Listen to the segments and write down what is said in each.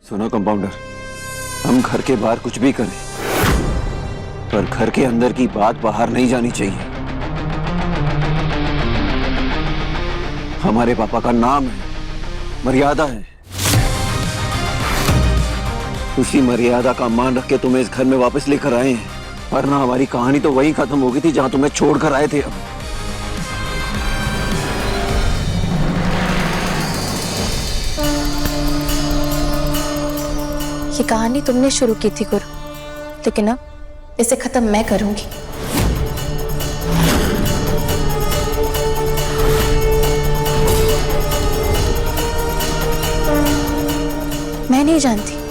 सुनो कंपाउंडर, हम घर के बाहर कुछ भी करें, पर घर के अंदर की बात बाहर नहीं जानी चाहिए। हमारे पापा का नाम है, मर्यादा है। उसी मर्यादा का मान रख के तुम्हें इस घर में वापस लेकर आए हैं, वरना हमारी कहानी तो वहीं खत्म हो गई थी जहां तुम्हें छोड़कर आए थे हम। ये कहानी तुमने शुरू की थी गुरु, लेकिन अब इसे खत्म मैं करूंगी। मैं नहीं जानती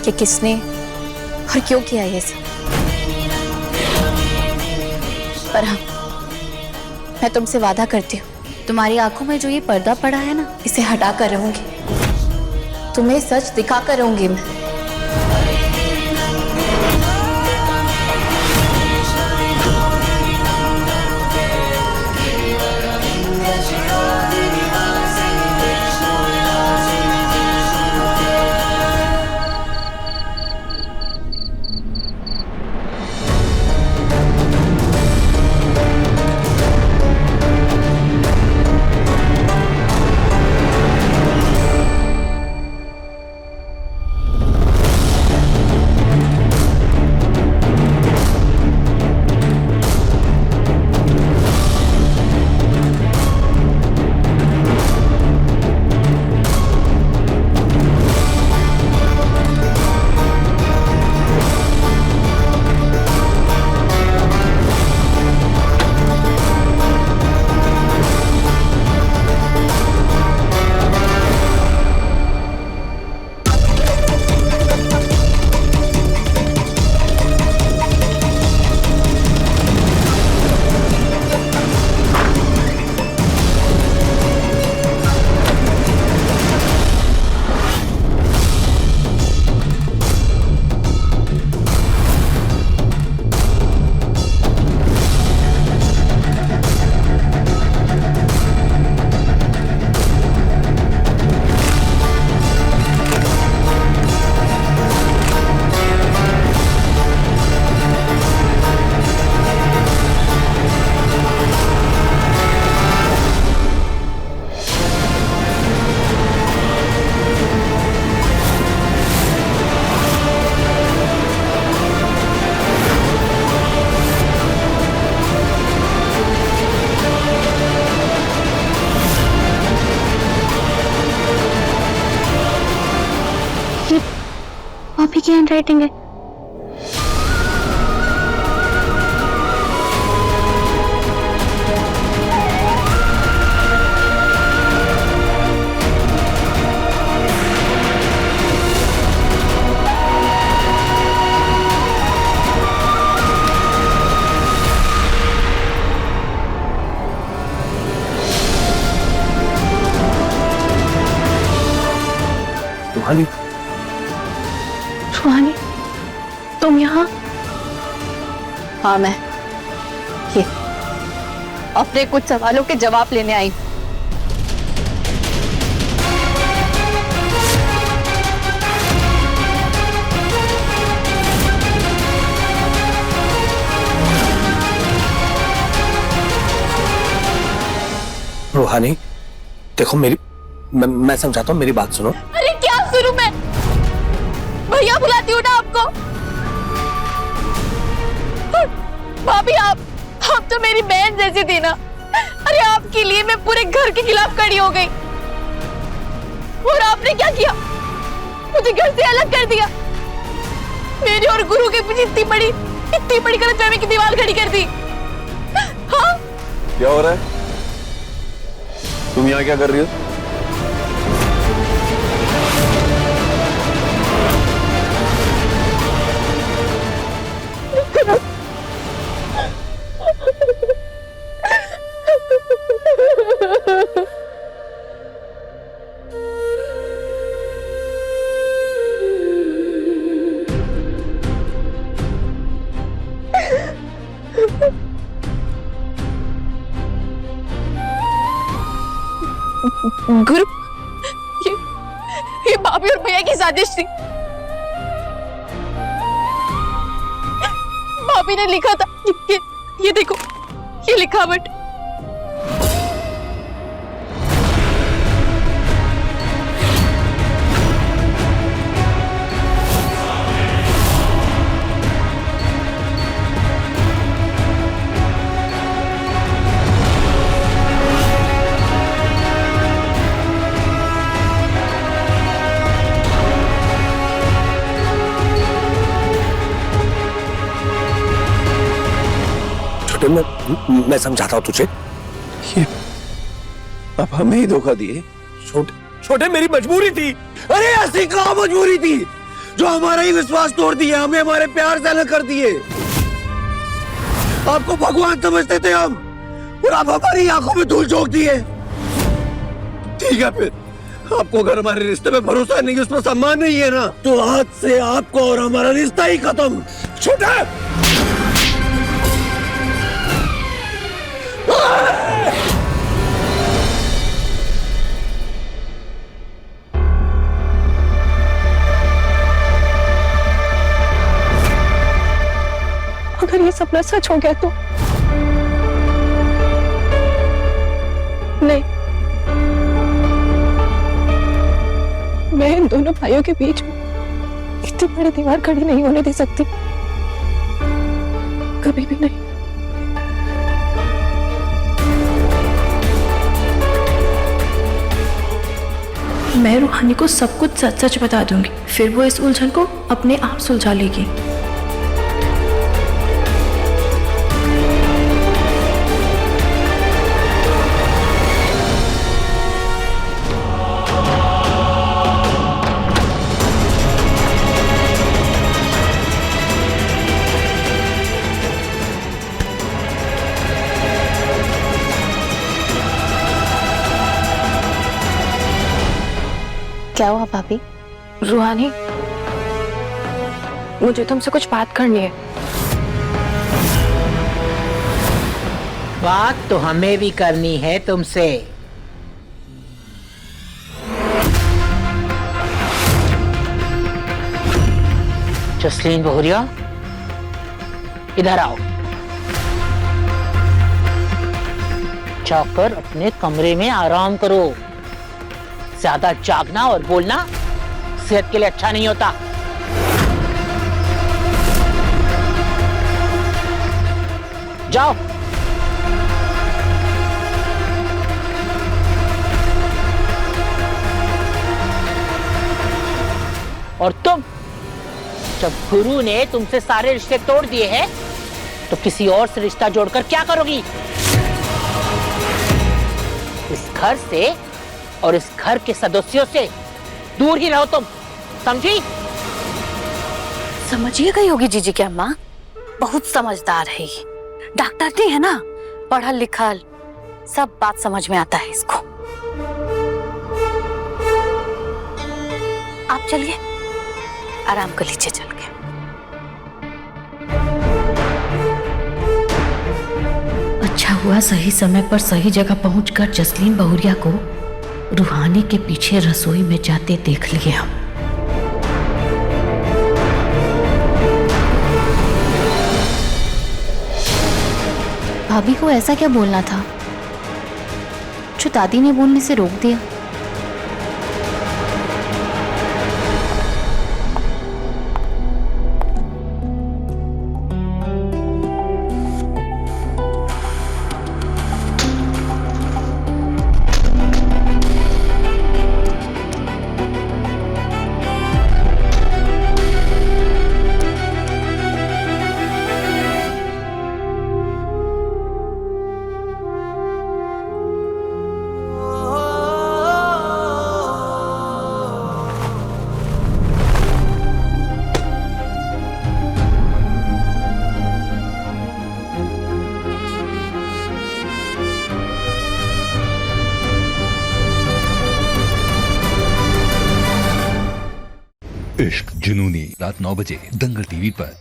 कि किसने और क्यों किया ये सब, पर हाँ, मैं तुमसे वादा करती हूँ, तुम्हारी आंखों में जो ये पर्दा पड़ा है ना, इसे हटा कर रहूंगी। तुम्हें सच दिखा कर रहूंगी मैं। पापी की हैंडराइटिंग है। रूहानी, सुहानी, तुम यहाँ? हाँ, मैं ये अपने कुछ सवालों के जवाब लेने आई। रूहानी, देखो मैं समझाता हूँ, मेरी बात सुनो। अरे क्या सुनूं मैं? भैया बुलाती हूँ ना आपको। भाभी, आप तो मेरी बहन जैसी थी ना। अरे आपके लिए मैं पूरे घर के खिलाफ खड़ी हो गई, और आपने क्या किया? मुझे घर से अलग कर दिया। मेरे और गुरु के पीछे इतनी बड़ी गलतफहमी की दीवार खड़ी कर दी। हाँ, क्या हो रहा है? तुम यहाँ क्या कर रही हो? गुरु, ये भाभी और भैया की साजिश थी। भाभी ने लिखा था, ये देखो, ये लिखावट। मैं समझाता हूँ तुझे। ये अब हमें ही धोखा दिए। छोटे मेरी मजबूरी थी। अरे ऐसी कहाँ मजबूरी थी जो हमारा ही विश्वास तोड़ दिया, हमें हमारे प्यार से अलग कर दिए। आपको भगवान समझते थे हम, और आप हमारी आंखों में धूल झोंक दिए। ठीक है, फिर आपको अगर हमारे रिश्ते में भरोसा नहीं, उसमें सम्मान नहीं है ना, तो आज से आपको और हमारा रिश्ता ही खत्म। छोटा अगर ये सपना सच हो गया तो नहीं, मैं इन दोनों भाइयों के बीच में इतनी बड़ी दीवार खड़ी नहीं होने दे सकती, कभी भी नहीं। मैं रूहानी को सब कुछ सच सच बता दूंगी, फिर वो इस उलझन को अपने आप सुलझा लेगी। क्या हुआ भाभी? रूहानी, मुझे तुमसे कुछ बात करनी है। बात तो हमें भी करनी है तुमसे। जसलीन बहुरिया, इधर आओ। जाकर अपने कमरे में आराम करो। ज्यादा जागना और बोलना सेहत के लिए अच्छा नहीं होता। जाओ। और तुम, जब गुरु ने तुमसे सारे रिश्ते तोड़ दिए हैं, तो किसी और से रिश्ता जोड़कर क्या करोगी? इस घर से और इस घर के सदस्यों से दूर ही रहो तुम, समझी? समझिए गई होगी जीजी की अम्मा, बहुत समझदार है ये। डॉक्टर नहीं है ना, पढ़ा लिखा, सब बात समझ में आता है इसको। आप चलिए, आराम कर लीजिए चल के। अच्छा हुआ सही समय पर सही जगह पहुंचकर जसलीन बहुरिया को रूहानी के पीछे रसोई में जाते देख लिए हम। भाभी को ऐसा क्या बोलना था जो दादी ने बोलने से रोक दिया? इश्क जुनूनी, रात 9 बजे दंगल टीवी पर।